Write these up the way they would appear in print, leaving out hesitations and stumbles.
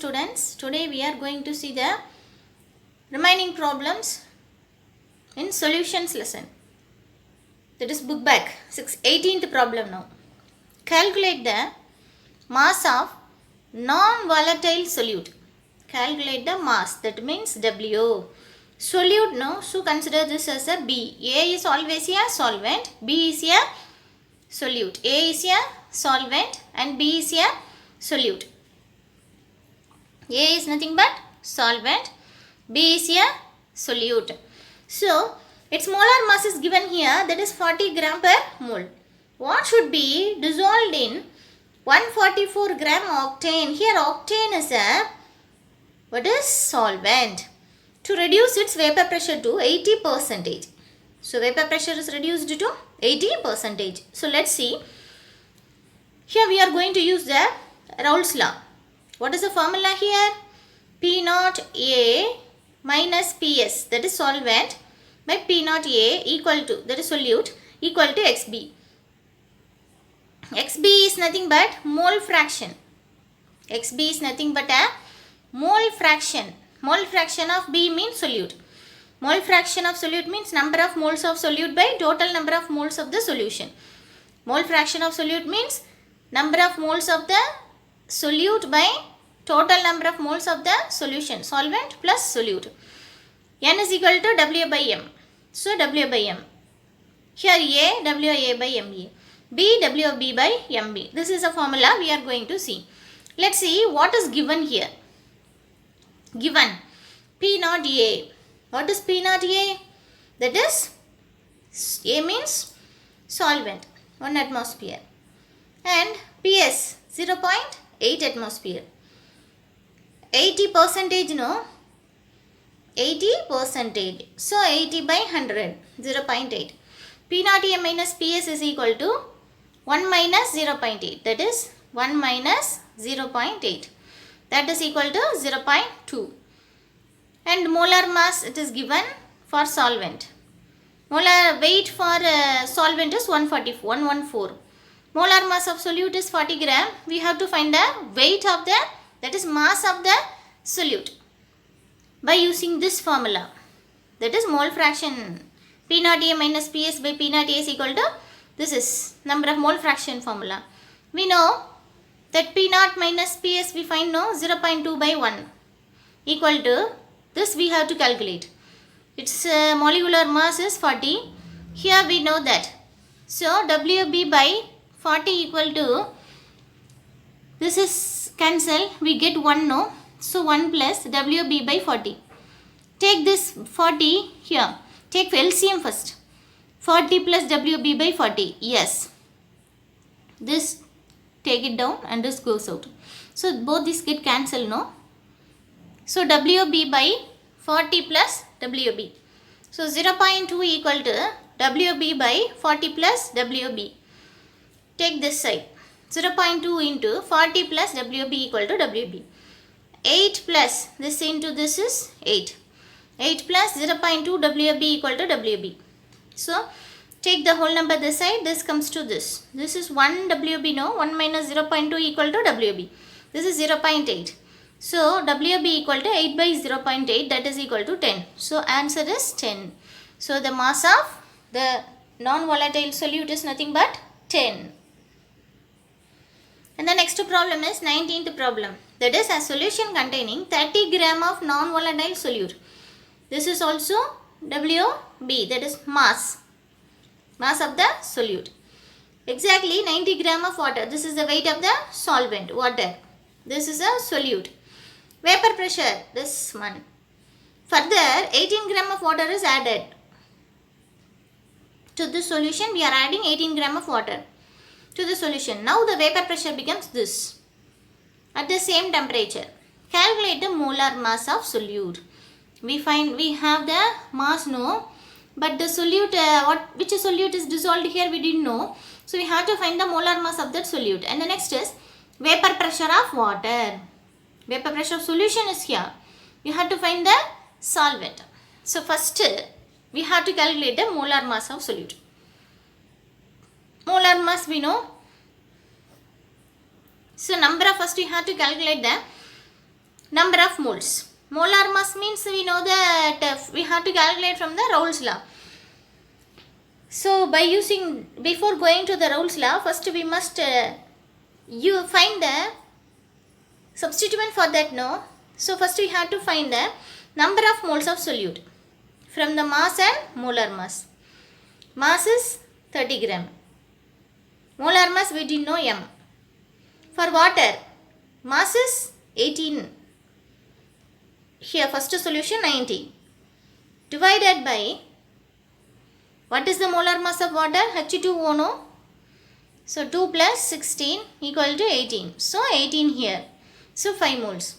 students. Today we are going to see the remaining problems in solutions lesson. That is book back 18th problem now. Calculate the mass of non-volatile solute. Calculate the mass, that means W. Solute, no, so consider this as a B. A is always a solvent, B is a solute. A is a solvent and B is a solute. A is nothing but solvent, B is a solute. So, its molar mass is given here, that is 40 gram per mole. What should be dissolved in 144 gram octane? Here octane is a, what is solvent. To reduce its vapor pressure to 80%. So, vapor pressure is reduced to 80%. So, let's see. Here we are going to use the Raoult's law. What is the formula here? P naught A minus PS, that is solvent, by P naught A equal to, that is solute, equal to XB. XB is nothing but mole fraction. XB is nothing but a mole fraction. Mole fraction of B means solute. Mole fraction of solute means number of moles of solute by total number of moles of the solution. Mole fraction of solute means number of moles of the solute by total number of moles of the solution, solvent plus solute. N is equal to W by M. So, W by M. Here A, W A by ME. B, W B by MB. This is a formula we are going to see. Let's see what is given here. Given P naught A. What is P naught A? That is, A means solvent, 1 atmosphere. And PS, 0.8 atmosphere. 80%, no? 80%. So, 80 by 100, 0.8. P naught A minus PS is equal to 1 minus 0.8. That is 1 minus 0.8. That is equal to 0.2. And molar mass it is given for solvent. Molar weight for solvent is 114. Molar mass of solute is 40 gram. We have to find the weight of the, that is mass of the solute, by using this formula. That is mole fraction. P naught A minus PS by P naught A is equal to, this is number of mole fraction formula. We know that P naught minus PS we find, no, 0.2 by 1 equal to, this we have to calculate. Its molecular mass is 40. Here we know that. So, WB by 40 equal to, this is cancel, we get 1, no. So, 1 plus WB by 40. Take this 40 here. Take LCM first. 40 plus WB by 40. Yes. This take it down and this goes out. So, both these get cancelled, no. So, WB by 40 plus WB. So, 0.2 equal to WB by 40 plus WB. Take this side. 0.2 into 40 plus WB equal to WB. 8 plus this into this is 8. 8 plus 0.2 WB equal to WB. So, take the whole number this side. This comes to this. This is 1 WB, no. 1 minus 0.2 equal to WB. This is 0.8. So, WB equal to 8 by 0.8, that is equal to 10. So, answer is 10. So, the mass of the non-volatile solute is nothing but 10. And the next problem is 19th problem. That is a solution containing 30 gram of non-volatile solute. This is also WB, that is mass. Mass of the solute. Exactly 90 gram of water. This is the weight of the solvent, water. This is a solute. Vapor pressure, this one. Further, 18 gram of water is added. To this solution, we are adding 18 gram of water to the solution. Now, the vapor pressure becomes this. At the same temperature. Calculate the molar mass of solute. We have the mass, no. But the solute, which solute is dissolved here, we didn't know. So, we have to find the molar mass of that solute. And the next is vapor pressure of water. Vapor pressure of solution is here. We have to find the solvent. So, first we have to calculate the molar mass of solute. Molar mass we know. So, number of first we have to calculate the number of moles. Molar mass means we know that we have to calculate from the Raoult's law. So by using, before going to the Raoult's law, first we must you find the substituent for that, no? So first we have to find the number of moles of solute from the mass and molar mass. Mass is 30 gram. Molar mass we didn't know m. For water, mass is 18. Here first solution 90. Divided by, what is the molar mass of water? H2O, no? So 2 plus 16 equal to 18. So 18 here. So 5 moles.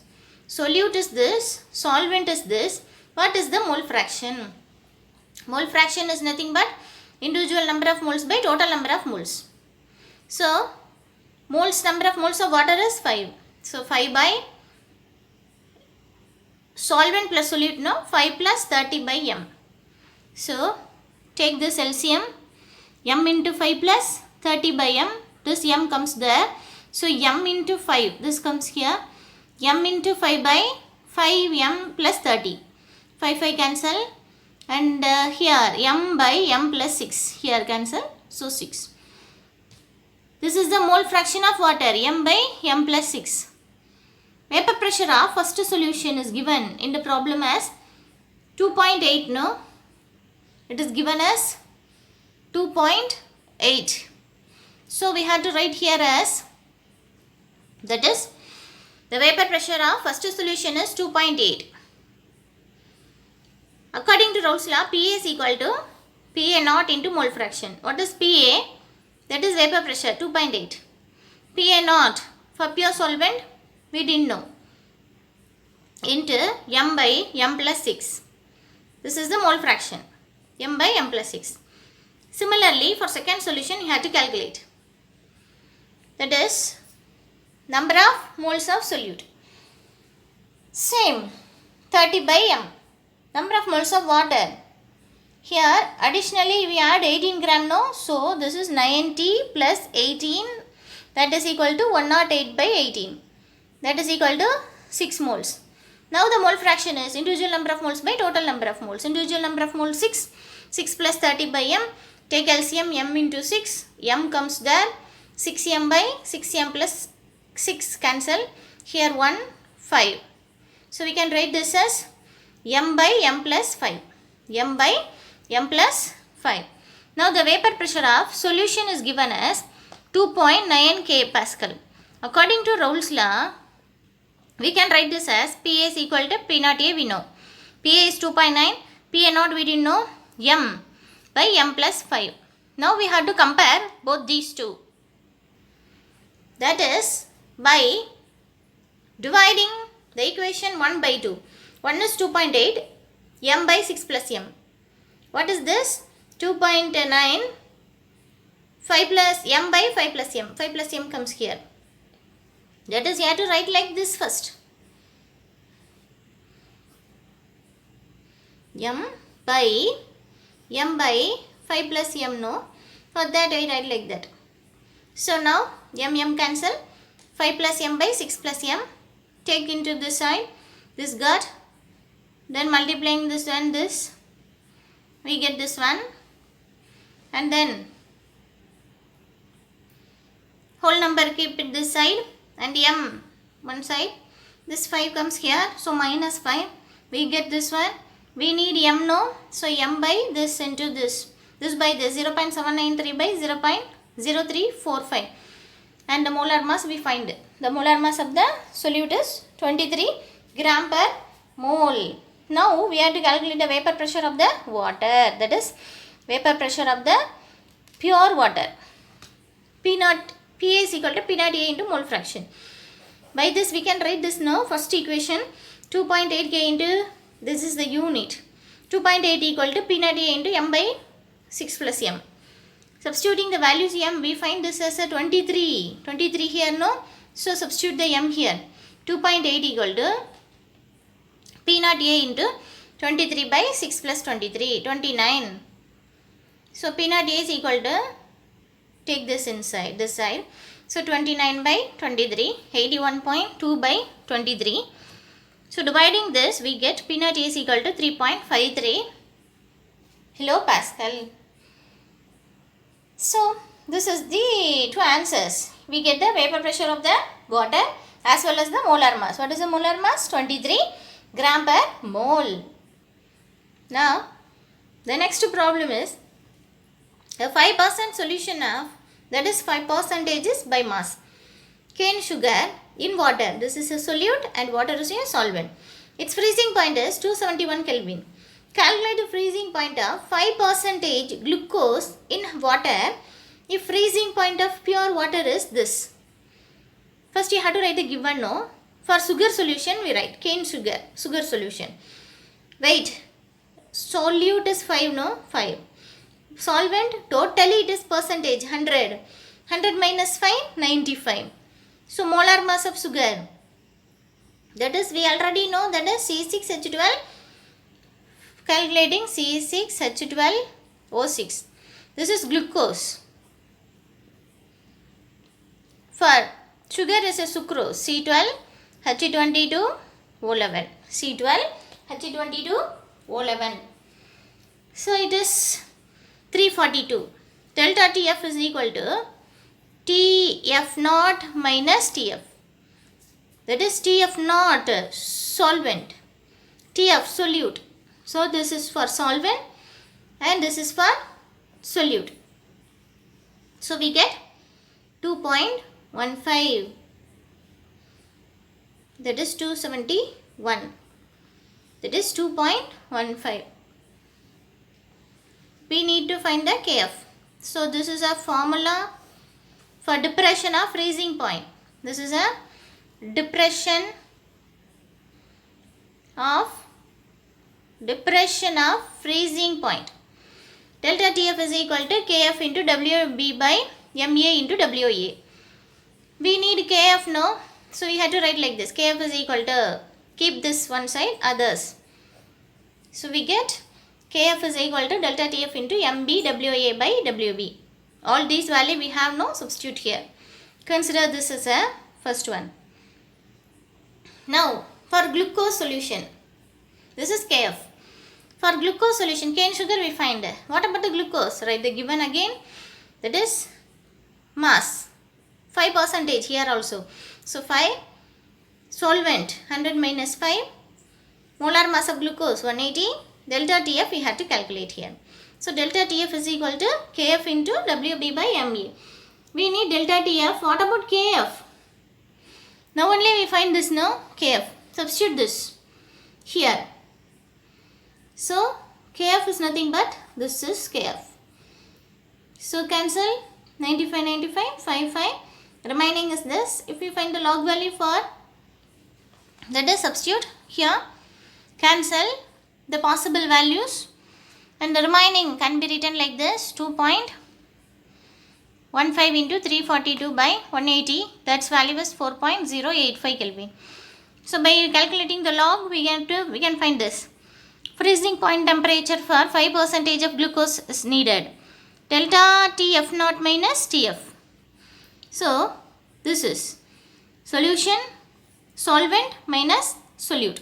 Solute is this, solvent is this. What is the mole fraction? Mole fraction is nothing but individual number of moles by total number of moles. So moles, number of moles of water is 5. So 5 by solvent plus solute, no? 5 plus 30 by m. So take this LCM, m into 5 plus 30 by m. This m comes there. So m into 5, this comes here. M into 5 by 5m plus 30. 5 cancel. And here m by m plus 6. Here cancel. So 6. This is the mole fraction of water, m by m plus 6. Vapor pressure of first solution is given in the problem as 2.8, no? It is given as 2.8. So we have to write here as, that is, the vapor pressure of first solution is 2.8. According to Raoult's law, Pa is equal to Pa naught into mole fraction. What is Pa? That is vapor pressure, 2.8. Pa naught for pure solvent, we didn't know. Into m by m plus 6. This is the mole fraction, m by m plus 6. Similarly, for second solution, you have to calculate. That is, number of moles of solute. Same, 30 by m. Number of moles of water. Here, additionally, we add 18 gram, no? So, this is 90 plus 18. That is equal to 108 by 18. That is equal to 6 moles. Now, the mole fraction is individual number of moles by total number of moles. Individual number of moles 6. 6 plus 30 by m. Take LCM, m into 6. M comes there. 6m by 6m plus 6 cancel. Here 1, 5. So, we can write this as m by m plus 5. M by m plus 5. Now, the vapor pressure of solution is given as 2.9 kPa. According to Raoult's law, we can write this as Pa is equal to P naught A, we know. Pa is 2.9, Pa naught we didn't know, m by m plus 5. Now, we have to compare both these two. That is, by dividing the equation 1 by 2. 1 is 2.8, m by 6 plus m. What is this? 2.9, 5 plus m by 5 plus m. 5 plus m comes here. That is, you have to write like this first. m by 5 plus m, no? For that, I write like that. So now, m cancel. 5 plus m by 6 plus m. Take into this side. This got. Then multiplying this and this. We get this one. And then, whole number keep it this side. And m one side. This 5 comes here. So minus 5. We get this one. We need m, no? So m by this into this. This by this. 0.793 by 0.0345. And the molar mass we find. The molar mass of the solute is 23 gram per mole. Now we have to calculate the vapor pressure of the water. That is vapor pressure of the pure water. Pa is equal to P naught A into mole fraction. By this we can write this now. First equation 2.8 K into, this is the unit. 2.8 equal to P naught A into m by 6 plus m. Substituting the values m, we find this as a 23. 23 here, no? So substitute the m here. 2.8 equal to P naught A into 23 by 6 plus 23. 29. So P naught A is equal to, take this inside, this side. So 29 by 23. 81.2 by 23. So dividing this, we get P naught A is equal to 3.53 kilopascal. So this is the two answers. We get the vapor pressure of the water as well as the molar mass. What is the molar mass? 23 gram per mole. Now the next problem is a 5% solution of, that is 5% is by mass, cane sugar in water. This is a solute and water is a solvent. Its freezing point is 271 Kelvin. Calculate the freezing point of 5% glucose in water if freezing point of pure water is this. First you have to write the given, no. For sugar solution we write cane sugar solution. Wait, solute is 5, no, 5. Solvent, totally it is percentage, 100. 100 minus 5, 95. So molar mass of sugar, that is we already know, that is C6H12. Calculating C6H12O6. This is glucose. For sugar is a sucrose, C12H22O11. C12H22O11. So it is 342. Delta TF is equal to TF naught minus TF. That is TF naught solvent, TF solute. So this is for solvent and this is for solute. So we get 2.15. That is 271. That is 2.15. We need to find the KF. So this is a formula for depression of freezing point. This is a depression of freezing point. Delta TF is equal to KF into WB by MA into WA. We need KF, no? So we have to write like this. KF is equal to, keep this one side, others. So we get KF is equal to delta TF into MB WA by WB. All these value we have no, substitute here. Consider this as a first one. Now for glucose solution, this is KF. For glucose solution, cane sugar we find. What about the glucose? Write the given again. That is mass, 5% here also. So 5, solvent 100 minus 5, molar mass of glucose 180, delta TF we have to calculate here. So delta TF is equal to KF into WB by MA. We need delta TF. What about KF? Now only we find this, no, KF. Substitute this here. So KF is nothing but this is KF. So cancel 95, 95, 5, 5. Remaining is this. If we find the log value for, that is substitute here. Cancel the possible values and the remaining can be written like this. 2.15 into 342 by 180. That's value is 4.085 Kelvin. So by calculating the log we can find this. Freezing point temperature for 5% of glucose is needed. Delta TF naught minus TF. So this is solution, solvent minus solute.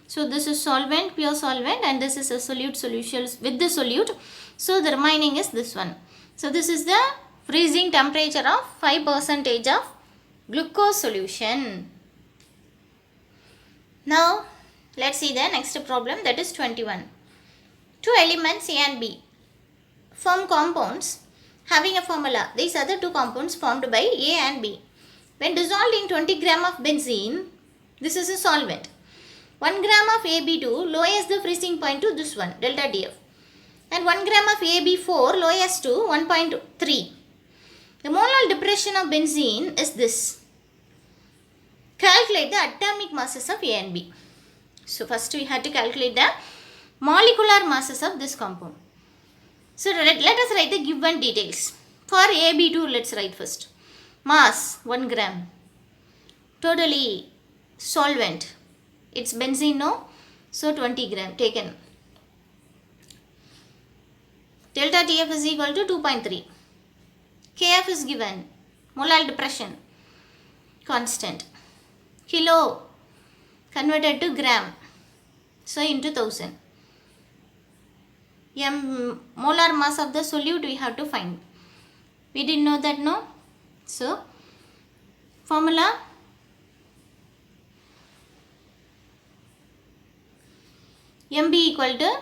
So this is solvent, pure solvent, and this is a solute solution with the solute. So the remaining is this one. So this is the freezing temperature of 5% of glucose solution. Now let's see the next problem, that is 21. Two elements A and B form compounds having a formula. These are the two compounds formed by A and B. When dissolved in 20 gram of benzene, this is a solvent. 1 gram of AB2 lowers the freezing point to this one, delta TF. And 1 gram of AB4 lowers to 1.3. The molar depression of benzene is this. Calculate the atomic masses of A and B. So first we had to calculate the molecular masses of this compound. So let us write the given details. For AB2 let's write first. Mass 1 gram. Totally solvent. It's benzene, no? So 20 gram taken. Delta TF is equal to 2.3. KF is given. Molar depression constant. Kilo converted to gram. So into 1000. Molar mass of the solute we have to find. We didn't know that, no? So formula MB equal to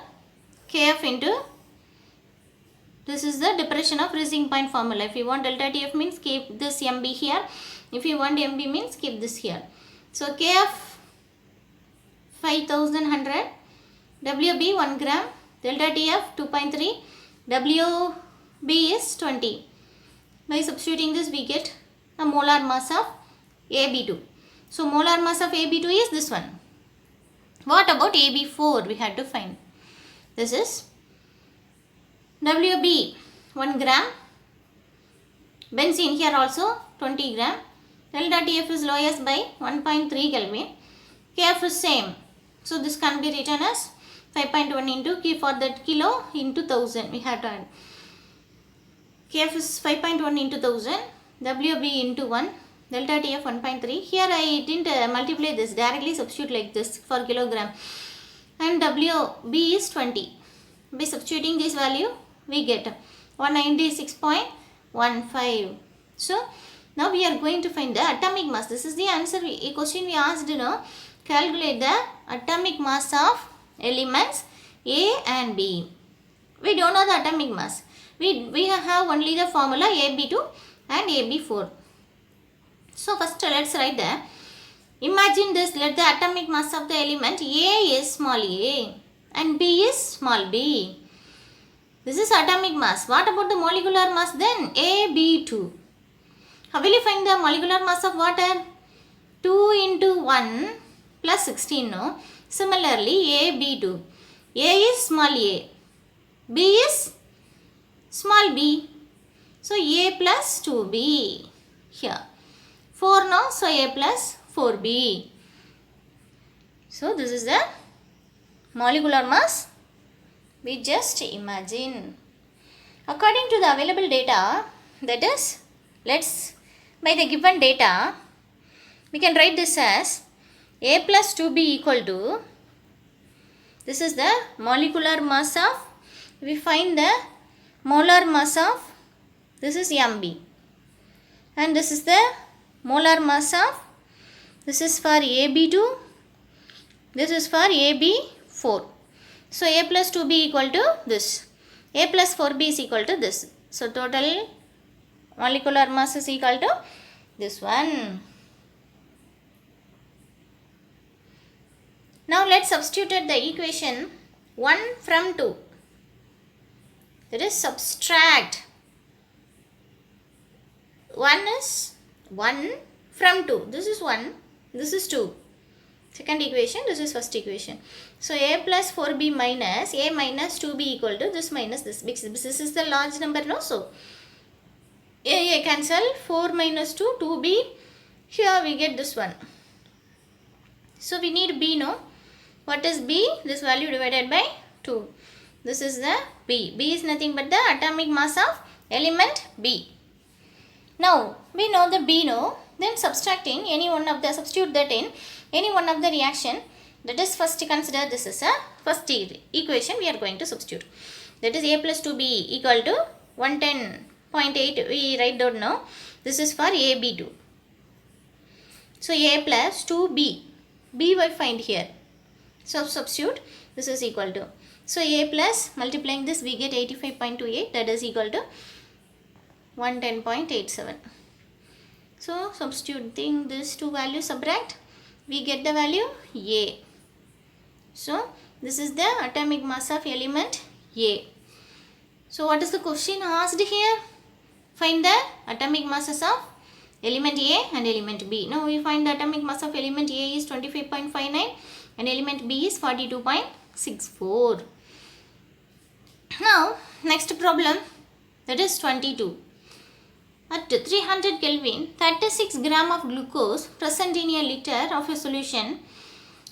Kf into, this is the depression of freezing point formula. If you want delta TF means keep this MB here. If you want MB means keep this here. So Kf 5100, WB 1 gram, delta TF 2.3, WB is 20. By substituting this we get a molar mass of AB2. So molar mass of AB2 is this one. What about AB4 we had to find? This is WB 1 gram, benzene here also 20 gram, delta TF is lowest by 1.3 Kelvin, Kf is same. So this can be written as 5.1 into K for that kilo into 1000 we have to add. Kf is 5.1 into 1000, WB into 1, delta TF 1.3. Here I didn't multiply this, directly substitute like this for kilogram. And WB is 20. By substituting this value, we get 196.15. So now we are going to find the atomic mass. This is the answer. A question we asked, calculate the atomic mass of elements A and B. We don't know the atomic mass. We have only the formula AB2 and AB4. So first let's write the, imagine this, let the atomic mass of the element A is small a and B is small b. This is atomic mass. What about the molecular mass then? AB2. How will you find the molecular mass of water? 2 into 1 plus 16, no? Similarly, AB2. A is small a, B is small b. So A plus 2b here. 4 now, so A plus 4b. So this is the molecular mass. We just imagine. According to the available data, that is, by the given data, we can write this as A plus 2b equal to, this is the molecular mass of, we find the molar mass of, this is MB. And this is the molar mass of, this is for AB2, this is for AB4. So A plus 2b equal to this, A plus 4b is equal to this. So total molecular mass is equal to this one. Now let's substitute the equation 1 from 2. That is, subtract 1 is 1 from 2. This is 1, this is 2. Second equation, this is first equation. So A plus 4b minus A minus 2b equal to this minus this. Because this is the large number, no? So A cancel, 4 minus 2, 2b. Here we get this one. So we need b, no? What is b? This value divided by 2. This is the b. B is nothing but the atomic mass of element B. Now we know the b, no? Then subtracting any one of the, substitute that in any one of the reaction. That is, first consider this is a first equation we are going to substitute. That is A plus 2b equal to 110.8 we write down now. This is for AB2. So A plus 2b. B we find here. So substitute, this is equal to. So A plus, multiplying this we get 85.28, that is equal to 110.87. So substituting these two values, subtract, we get the value A. So this is the atomic mass of element A. So what is the question asked here? Find the atomic masses of element A and element B. Now we find the atomic mass of element A is 25.59 and element B is 42.64. Now next problem, that is 22. At 300 Kelvin, 36 gram of glucose present in a liter of a solution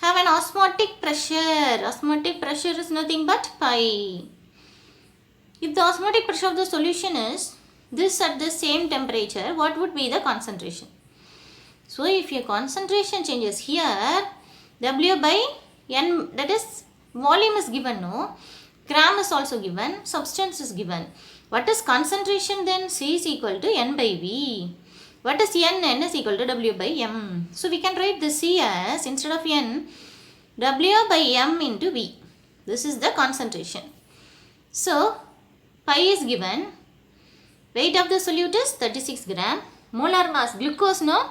have an osmotic pressure. Osmotic pressure is nothing but pi. If the osmotic pressure of the solution is this at the same temperature, what would be the concentration? So if your concentration changes here, W by N, that is volume is given, no? Gram is also given, substance is given. What is concentration then? C is equal to N by V. What is N? N is equal to W by M. So we can write this C as, instead of N, W by M into V. This is the concentration. So pi is given. Weight of the solute is 36 gram. Molar mass, glucose, no?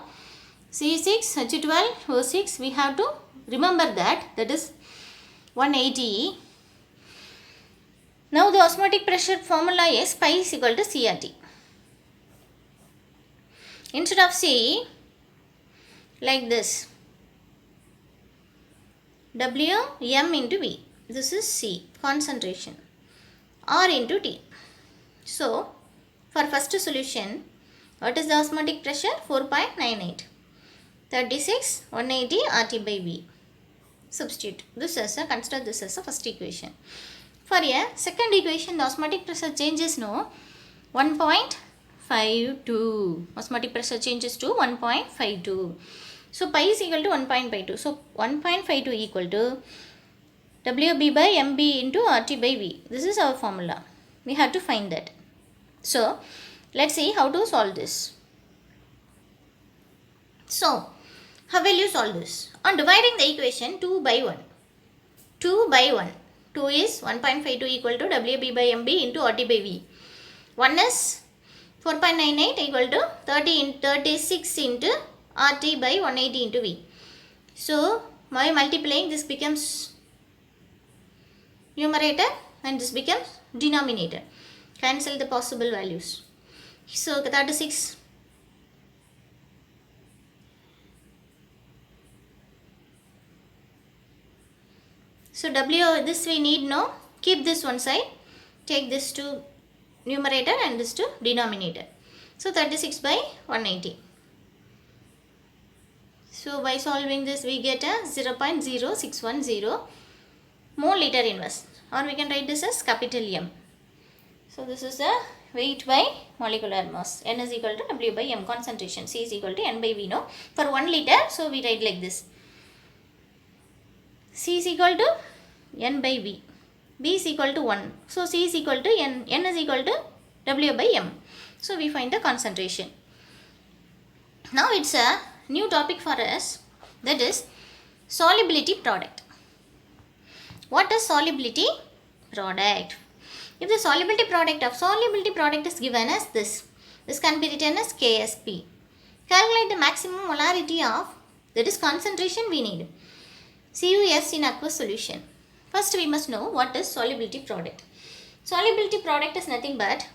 C6, H12, O6. We have to remember that. That is 180. Now the osmotic pressure formula is pi is equal to CRT. Instead of C, like this, W M into V. This is C, concentration, R into T. So for first solution, what is the osmotic pressure? 4.98. 36, 180 RT by V. Substitute. Consider this as a first equation. For a second equation, the osmotic pressure changes, no? 1.52. Osmotic pressure changes to 1.52. So pi is equal to 1.52. So 1.52 equal to WB by MB into RT by V. This is our formula. We have to find that. So let's see how to solve this. So how will you solve this? On dividing the equation 2 by 1. 2 by 1. 2 is 1.52 equal to WB by MB into RT by V. 1 is 4.98 equal to 36 into RT by 180 into V. So by multiplying, this becomes numerator and this becomes denominator. Cancel the possible values. So 36. So W, this we need, no? Keep this one side. Take this to numerator and this to denominator. So 36 by 180. So by solving this, we get a 0.0610 mole liter inverse. Or we can write this as capital M. So this is the weight by molecular mass. N is equal to W by M, concentration. C is equal to N by V, no? For 1 liter, so we write like this. C is equal to N by V. B is equal to 1. So C is equal to N. N is equal to W by M. So we find the concentration. Now it's a new topic for us, that is solubility product. What is solubility product? If the solubility product is given as this can be written as KSP. Calculate the maximum molarity of, that is concentration we need. CuS in aqueous solution. First we must know what is solubility product. Solubility product is nothing but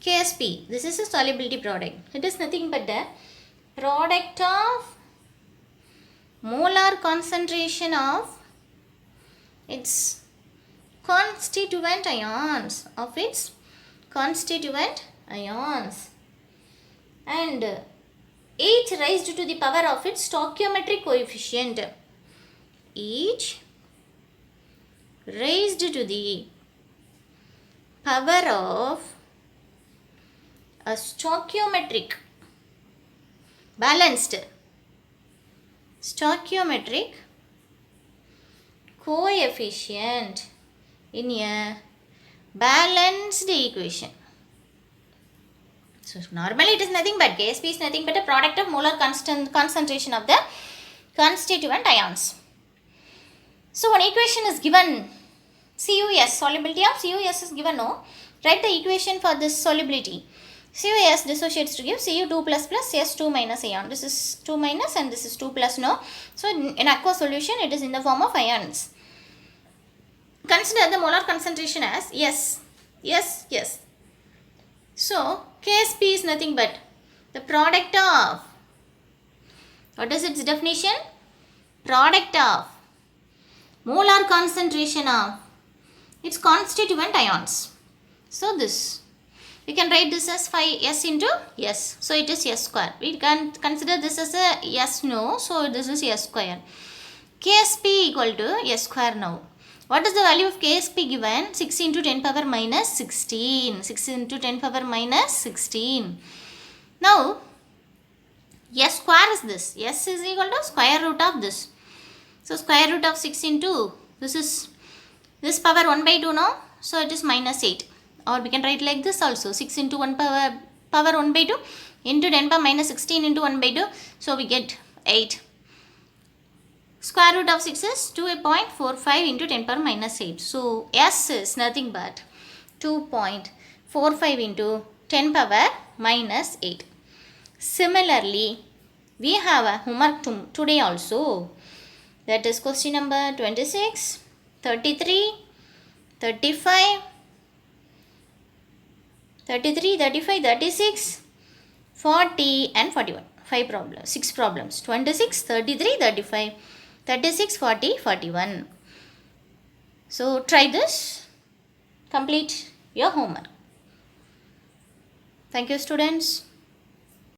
KSP. This is a solubility product. It is nothing but the product of molar concentration of its constituent ions, and each raised to the power of its stoichiometric coefficient. Each raised to the power of a stoichiometric, balanced stoichiometric coefficient in a balanced equation. So normally it is nothing but KSP is nothing but a product of molar concentration of the constituent ions. So one equation is given, CuS, solubility of CuS is given, no? Write the equation for this solubility. CuS dissociates to give Cu2 plus plus S2 minus ion. This is 2 minus and this is 2 plus, no? So in aqueous solution it is in the form of ions. Consider the molar concentration as S. So KSP is nothing but the product of, what is its definition? Product of molar concentration of its constituent ions. So this, we can write this as 5S into S. So it is S square. We can consider this as a S, no? So this is S square. KSP equal to S square now. What is the value of KSP given? 6 into 10 power minus 16. 6 into 10 power minus 16. Now, S square is this. S is equal to square root of this. So square root of 6 into this power 1 by 2 now. So it is minus 8. Or we can write like this also. 6 into 1 power 1 by 2 into 10 power minus 16 into 1 by 2. So we get 8. Square root of 6 is 2.45 into 10 power minus 8. So S is nothing but 2.45 into 10 power minus 8. Similarly, we have a homework today also. That is question number 26, 33, 35, 36, 40 and 41. 5 problems, 6 problems. 26, 33, 35, 36, 40, 41. So try this. Complete your homework. Thank you, students.